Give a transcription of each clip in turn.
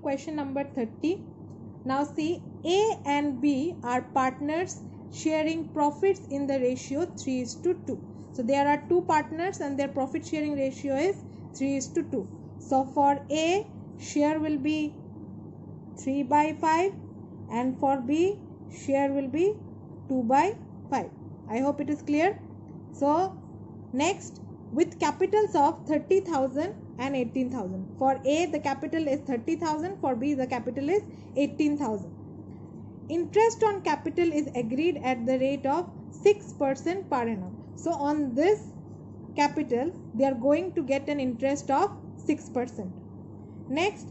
question number 30. Now see, A and B are partners sharing profits in the ratio 3:2. So there are two partners and their profit sharing ratio is 3:2. So for A, share will be 3/5 and for B, share will be 2/5. I hope it is clear. So next, with capitals of 30,000 and 18,000. For A, the capital is 30,000. For B, the capital is 18,000. Interest on capital is agreed at the rate of 6% per annum. So on this capital, they are going to get an interest of 6%. Next,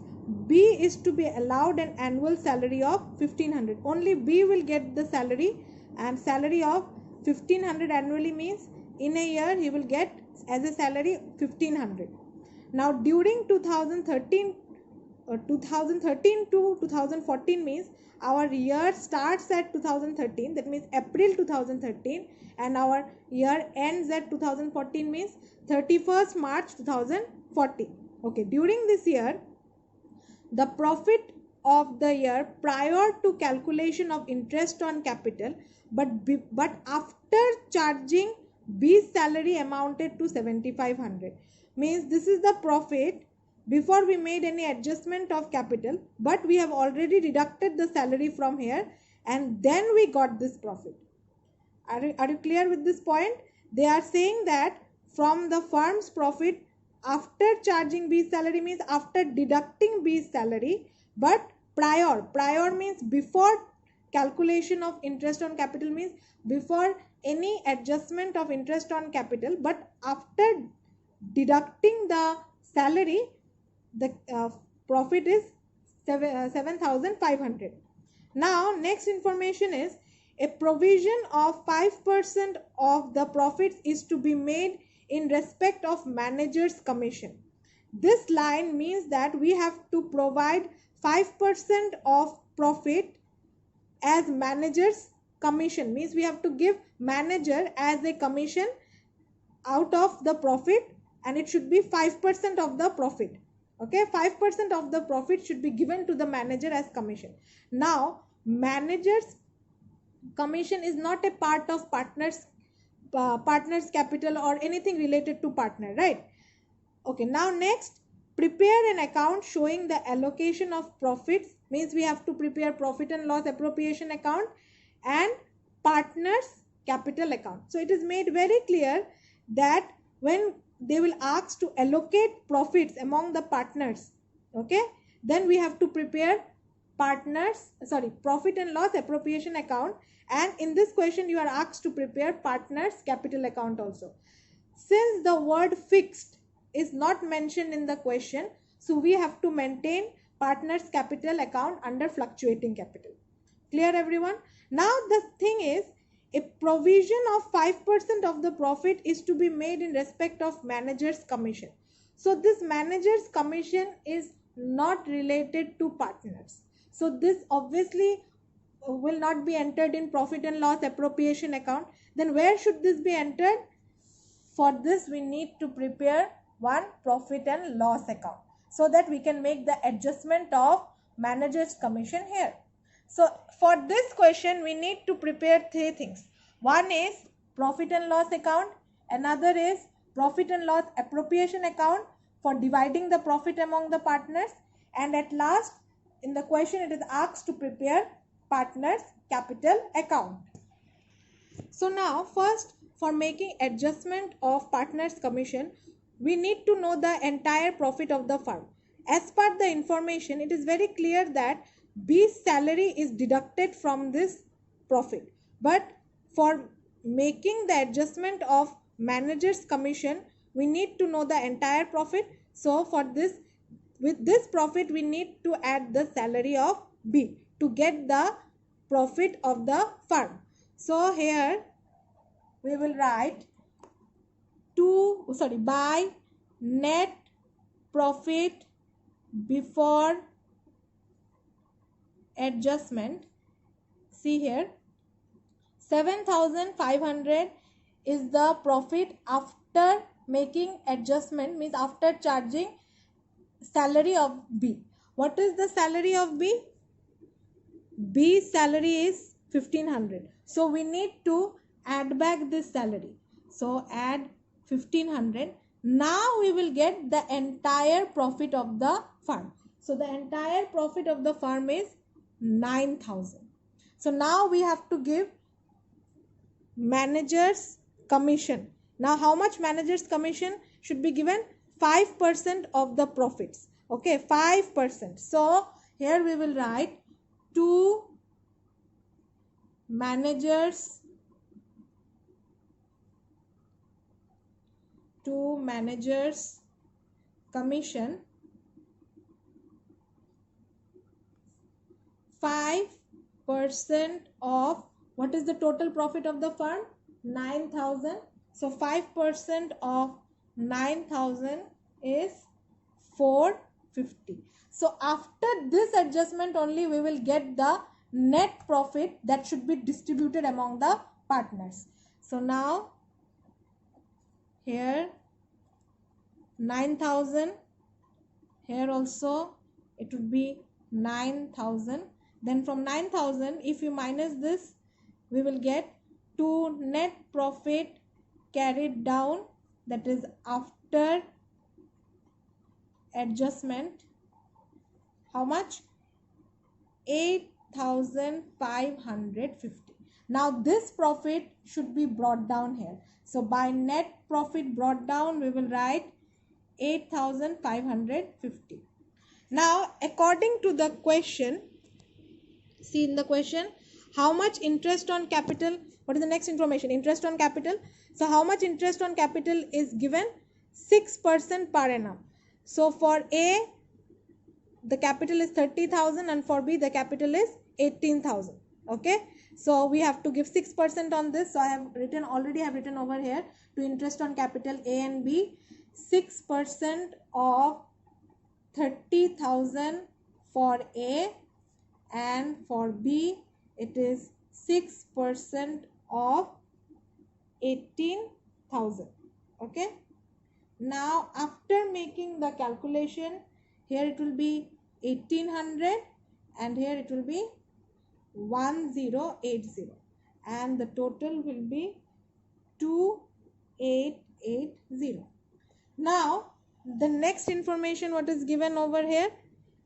B is to be allowed an annual salary of 1,500. Only B will get the salary, and salary of 1,500 annually means in a year he will get as a salary 1,500. Now during 2013 to 2014 means our year starts at 2013, that means April 2013, and our year ends at 2014 means 31st March 2014. Okay, during this year, the profit of the year prior to calculation of interest on capital, but after charging B's salary amounted to 7,500. Means this is the profit before we made any adjustment of capital, but we have already deducted the salary from here and then we got this profit. Are you clear with this point? They are saying that from the firm's profit after charging B's salary means after deducting B's salary, but prior means before calculation of interest on capital, means before any adjustment of interest on capital, but after deducting the salary, the profit is 7,500. Now next information is a provision of 5% of the profits is to be made in respect of manager's commission. This line means that we have to provide 5% of profit as manager's commission, means we have to give manager as a commission out of the profit, and it should be 5% of the profit. Okay, 5% of the profit should be given to the manager as commission. Now manager's commission is not a part of partners capital or anything related to partner, right? Okay, now next, prepare an account showing the allocation of profits, means we have to prepare profit and loss appropriation account and partners capital account. So it is made very clear that when they will ask to allocate profits among the partners, okay, then we have to prepare profit and loss appropriation account, and in this question you are asked to prepare partners capital account also. Since the word fixed is not mentioned in the question, so we have to maintain partners capital account under fluctuating capital. Clear everyone? Now the thing is, a provision of 5% of the profit is to be made in respect of manager's commission. So this manager's commission is not related to partners. So this obviously will not be entered in profit and loss appropriation account. Then where should this be entered? For this we need to prepare one profit and loss account so that we can make the adjustment of manager's commission here. So for this question we need to prepare three things. One is profit and loss account, another is profit and loss appropriation account for dividing the profit among the partners, and at last in the question it is asked to prepare partners capital account. So now first, for making adjustment of partners commission, we need to know the entire profit of the firm. As per the information, it is very clear that B's salary is deducted from this profit, but for making the adjustment of manager's commission we need to know the entire profit. So for this, with this profit we need to add the salary of B to get the profit of the firm. So here we will write by net profit before adjustment. See here, 7,500 is the profit after making adjustment, means after charging salary of B. What is the salary of B? B's salary is 1500. So we need to add back this salary. So add 1500. Now we will get the entire profit of the firm. So the entire profit of the firm is 9000. So now we have to give manager's commission. Now how much manager's commission should be given? 5% of the profits. Okay, 5%. So here we will write to managers commission 5% of what is the total profit of the firm? 9000. So 5% of 9000 is 450. So after this adjustment only we will get the net profit that should be distributed among the partners. So now here 9000, here also it would be 9000. Then from 9000 if you minus this we will get to net profit carried down, that is after adjustment, how much? 8550. Now this profit should be brought down here. So by net profit brought down we will write 8550. Now according to the question, see in the question, how much interest on capital? What is the next information? Interest on capital. So how much interest on capital is given? 6% per annum. So for A the capital is 30,000 and for B the capital is 18,000. Okay, so we have to give 6% on this. So I have written, already have written over here, to interest on capital A and B, 6% of 30,000 for A, and for B it is 6% of 18,000. Okay, now after making the calculation, here it will be 1800 and here it will be 1080 and the total will be 2880. Now the next information what is given over here,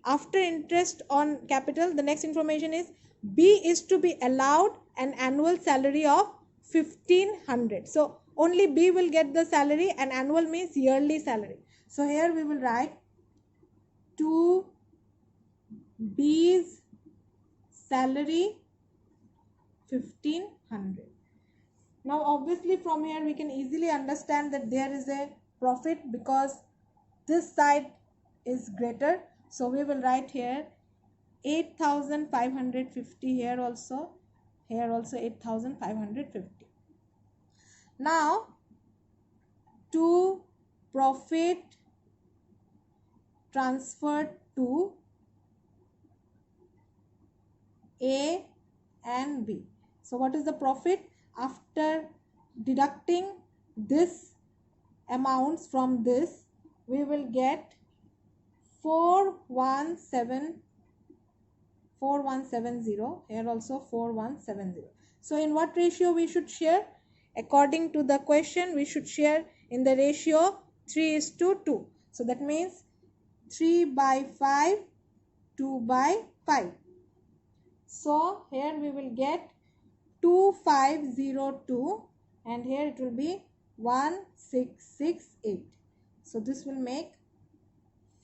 after interest on capital, the next information is B is to be allowed an annual salary of 1500. So only B will get the salary, and annual means yearly salary. So here we will write to B's salary 1500. Now obviously from here we can easily understand that there is a profit because this side is greater. So we will write here 8550, here also 8550. Now to profit transferred to A and B. So what is the profit? After deducting this amounts from this, we will get 4170, here also 4170. So in what ratio we should share? According to the question, we should share in the ratio 3:2. So that means 3/5, 2/5. So here we will get 2502 and here it will be 1668. So this will make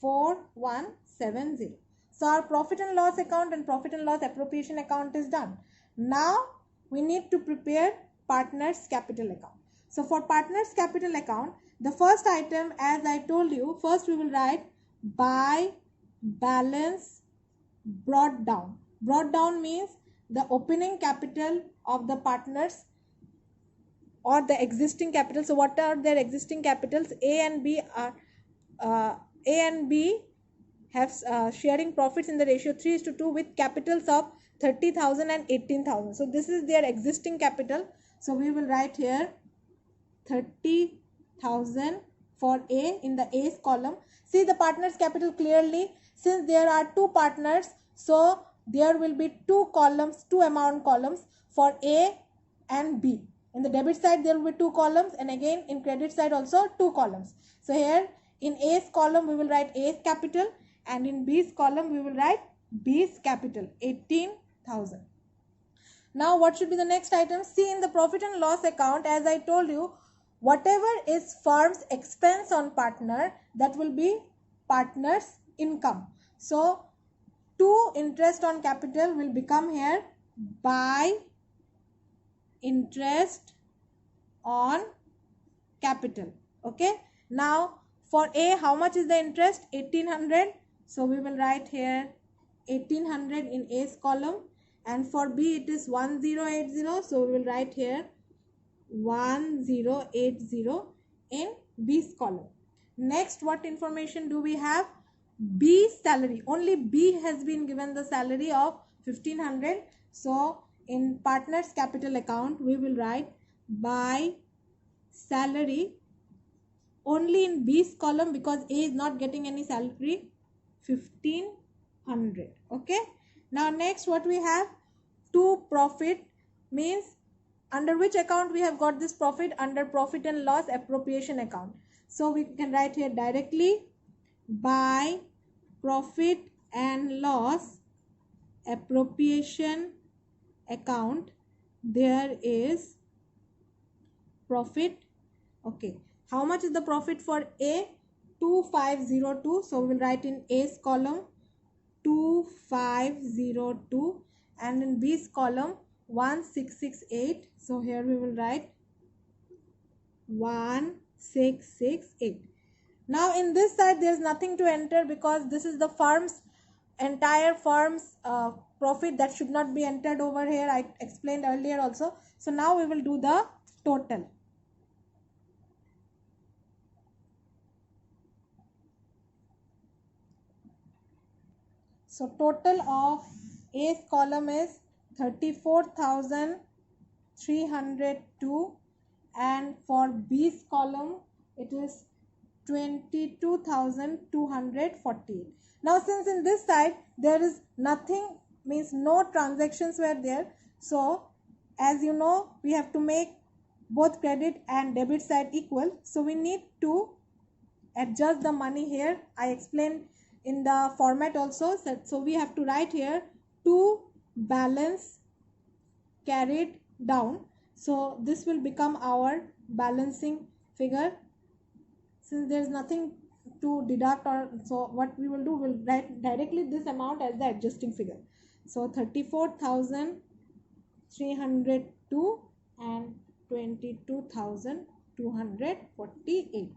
4170. So our profit and loss account and profit and loss appropriation account is done. Now we need to prepare partners capital account. So for partners capital account, the first item, as I told you, first we will write by balance brought down. Brought down means the opening capital of the partners or the existing capital. So what are their existing capitals? A and B have sharing profits in the ratio 3:2 with capitals of 30,000 and 18,000. So this is their existing capital. So we will write here 30,000 for A in the A's column. See the partners capital clearly. Since there are two partners, so there will be two columns, two amount columns for A and B. In the debit side there will be two columns, and again in credit side also two columns. So here in A's column we will write A's capital, and in B's column we will write B's capital, 18,000. Now what should be the next item? See, in the profit and loss account, as I told you, whatever is firm's expense on partner, that will be partner's income. So to interest on capital will become here by interest on capital. Okay. Now for A, how much is the interest? 1800. So we will write here 1800 in A's column, and for B it is 1080. So we will write here 1080 in B's column. Next, what information do we have? B's salary. Only B has been given the salary of 1500. So in partners capital account we will write by salary only in B's column, because A is not getting any salary, 1500. Okay. Now next what we have? To profit, means under which account we have got this profit? Under profit and loss appropriation account. So we can write here directly by profit and loss appropriation account there is profit. Okay. How much is the profit for A? 2502. So we will write in A's column 2502, and in B's column 1668. So here we will write 1668. Now in this side there is nothing to enter, because this is the firm's entire firm's profit, that should not be entered over here. I explained earlier also. So now we will do the total. So total of A's column is 34,302, and for B's column it is 22,248. Now since in this side there is nothing, means no transactions were there, so as you know we have to make both credit and debit side equal. So we need to adjust the money here. I explained in the format also. So we have to write here to balance carried down. So this will become our balancing figure. Since there is nothing to deduct, or so what we will do, we'll write directly this amount as the adjusting figure. So 34,302 and 22,248.